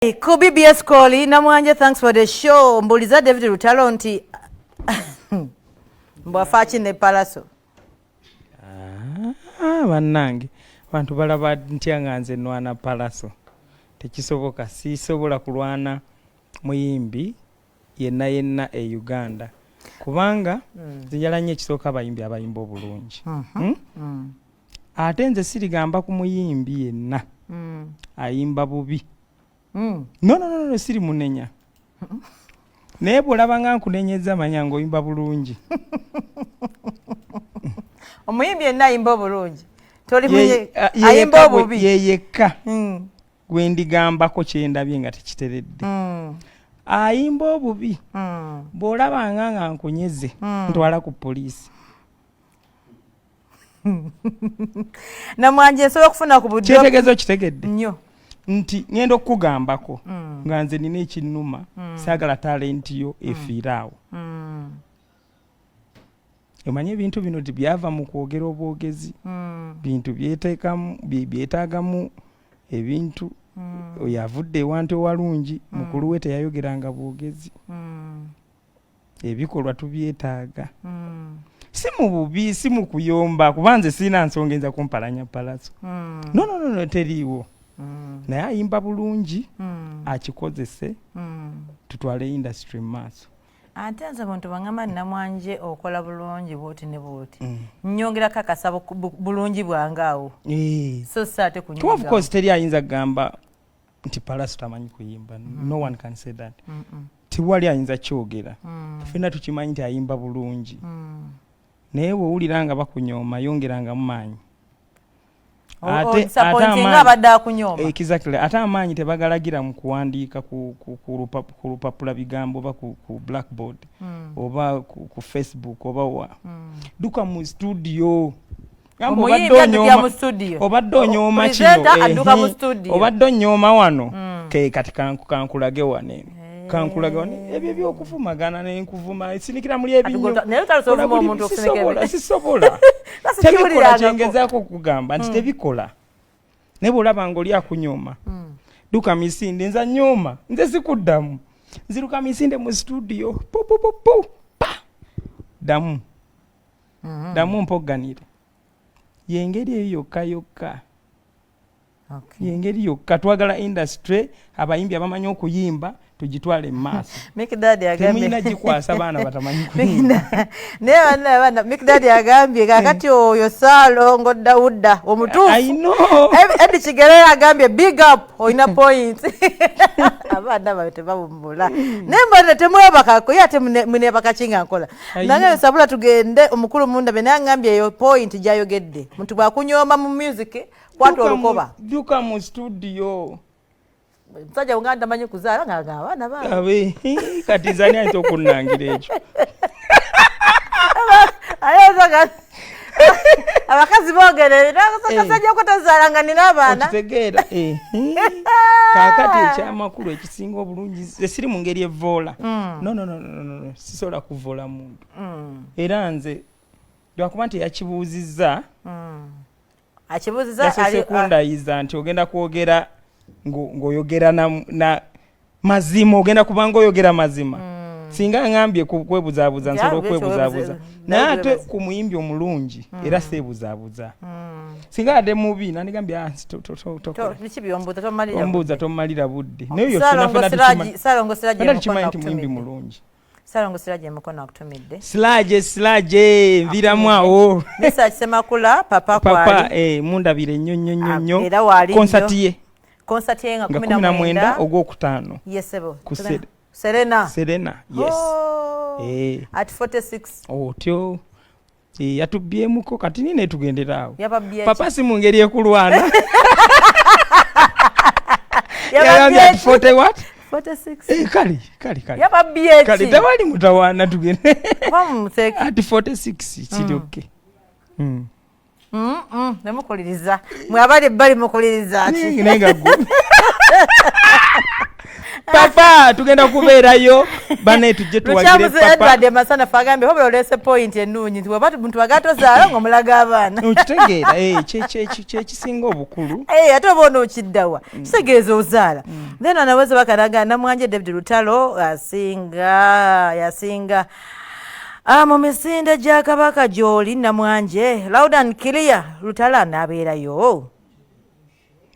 Ku BBS Koli namwanje, thanks for the show. Mbuliza David Lutalo nti mbwafachi ne palaso. Bannange bantu balaba ntya nze nwana palaso tekisoboka, sisobola kulwana muyimbi yenna e Uganda kubanga njala nnyo ekisooka abayimbi abayimba obulungi. Ate nze sirigamba ku muyimbi yenna ayimba bubi. No, siri munenya. Naye bw'olaba nga nkunenyeza manya ng'oyimba bulungi. Omuyimbi yenna ayimba obulungi. Ayimba obubi. Ye yekka gwe ndigambako kyendabye nga tekiteredde. Ayimba obubi. Bw'olaba nga nkunyeze ntwala ku poliisi. Namwanje nsobola okufuna ku budde. Kyetegezo kitegedde. Nnyo. Nti ngenda okugambako nga nze nina ekinnuma saagala talenti yo efiiraawo. Omanye ebintu bino byava mu kwogera obwogezi. Bintu byetaagamu ebintu oyavudde ewantu ewalungi mukulu we teyayogeranga bwogezi. Ebikolwa tubyetaaga. Si mu bubi, si mu kuyomba kuba nze sirina nsonga enza kumpalanya palaso. No, teriiwo. Naye ayimba bulungi akikozese tutwale industry maaso. Ate nze buntu bangamba namwanje okola bulungi bwoti ne bwoti. Nnyongera kakasa bulungi bwangaawo. So saate kunyonga. Of course teri ayinza gamba nti palaso tamanyi kuyimba. No one can say that. Tiwali ayinza kyogera. Ffenna tukimanyi nti ayimba bulungi. Naye bw'owulira nga bakunyooma yongeranga mu maanyi. Exactly. Ate amaanyi tebagalagira mu kuwandiika ku lupapula bigambo oba ku blackboard oba ku Facebook oba wa. Duka mu studio. Obadde onyooma kino. Obadde onyooma wano. Kati kankulage wane. Ebyo by'okuvumagana n'enkuvuma sinikira muli ebinyo. Sisobola. Tebikola kyengezaako okugamba nti tebikola. Ne bw'olaba ng'oli akunyooma. Duka misinde nza nyooma nze sikuddamu. Nziruka misinde mu studio. Damu mpogganire. Yengeri eyo yokka. Yengeri yokka twagala industry abayimbi abamanyi okuyimba tujitwale maaso. Mick Daddy agambye. Temina jikwasa baana batamanyi kuyimba. Ne Mick Daddy agambye kakati oyo Salongo Dawuda omutuufu. I know. Edi Kigere agambye big up oyina points. Abana babete babumbula. Nemba temwebaka ko yate munebaka kinga nkola. Nange sabula tugende omukulu munda bene angambye yo point jayogedde. Muntu bwakunyoma mu music kwatu olukoba. Duka mu studio. Msajja unganda manyi kuzaala nga abaana baana. Abe kati zani ayinza okunnangira ekyo. Ayazaga abakazi boogere nakasajja okutazaala nga nina abaana. Okitegeera. Kaakati ekyamakulu ekisinga obulungi siri mu ngeri evoola. No. Sisobola kuvoola muntu. Era nze lwakuba nti yakibuuzizza. Akibuuzizza ali sekundayiza nti ogenda kwogera ng'oyogera na mazima ogenda kubanga oyogera mazima. Singa ngambye kwebuzaabuza nsobola okwebuzaabuza. Naye ate ku muyimbi omulungi era seebuzaabuza. Singa ade mubi nandigambye ombuuza tomalira budde. Naye yo tukimanyi nti muyimbi mulungi. Salongo Siraje mukono akutumidde. Siraje nviramu awo. Nisa Kisemakula papa mundabire nnyo. Era wali Konsati yenga 19 ogwokutaano. Yes sebo. Serena, yes. At 46. Otyo. Yatubyemuko kati nine tugenderaawo. Papa si mu ngeri ekulwana. Yababye at 40 what? 46. Kali. Yababye. Kali tawali mutawana tugende. Bamuseke. At 46 kiri okay. Nemukuliriza. Mwabali bali mukuliriza ati. Nenga go. Papa tugenda kubeerayo bane tujje tuwagire papa Edward Masana fagambye hobe olese point ennungi nti wabatu muntu agatozaala ng'omulaga abaana okitegeera kyekisinga obukulu ate oba onookiddawa kitegeeza ozaala then anaweza bakanaga namwanje David Lutalo yasinga mu misinde gya kabaka gy'oli namwanje loud and clear Lutalo anaabeerayo